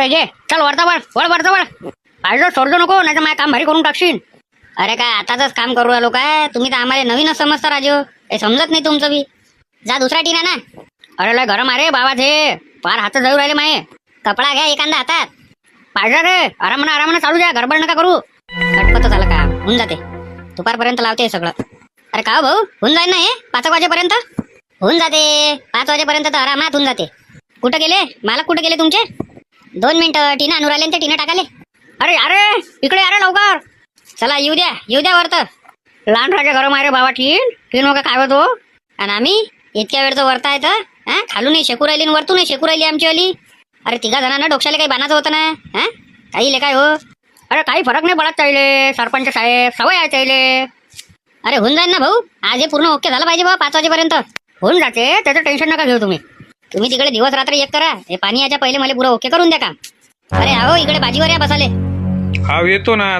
अरे घे चल वरता वरता वळ पाहिजे सोडलो नको नाही तर माझं काम भारी करून टाकशील. अरे काय आताच काम करू आलो काय तुम्ही तर आम्हाला नवीनच समजता राजू. हे समजत नाही तुमचं बी. जा दुसरा टीना ना. अरे लय गरम अरे बाबा ते फार हात जाऊ राहिले माये. कपडा घ्या एखादा हातात पाहिजे रे. आरामानं चालू द्या गडबड नका करू. खटपट झालं का होऊन जाते दुपारपर्यंत लावते सगळं. अरे का भाऊ होऊन जाईल ना हे 5 वाजेपर्यंत होऊन जाते. 5 वाजेपर्यंत तर आरामात होऊन जाते. कुठं गेले मालक कुठे गेले तुमचे. 2 मिनिटं टीना आणून राहिले ते टीना टाकाले. अरे अरे इकडे अरे लवकर चला येऊ द्या वरत. लहान राजा गरम आहे रे बाबा. टीन मग काय होतो आणि आम्ही इतक्या वेळचं वरता येतं हा. खालून शेकू राहिली वरतून शेकू राहिली आमची वाली. अरे 3 जणांना डोक्याला काही बाणाचं होतं ना हा. काही ले काय हो. अरे काही फरक नाही पडत चालले सरपंच साहेब सवय आहे चालले. अरे होऊन जाईल ना भाऊ. आज हे पूर्ण ओके झालं पाहिजे बाबा 5 वाजेपर्यंत होऊन जाते. त्याचं टेन्शन नका घेऊ तुम्ही तिकडे दिवस रात्र एक करा. हे पाणी याच्या पहिले मला पुरं ओके करून द्या का. अरे अहो इकडे बाजीवर या बसाले. हा येतो ना.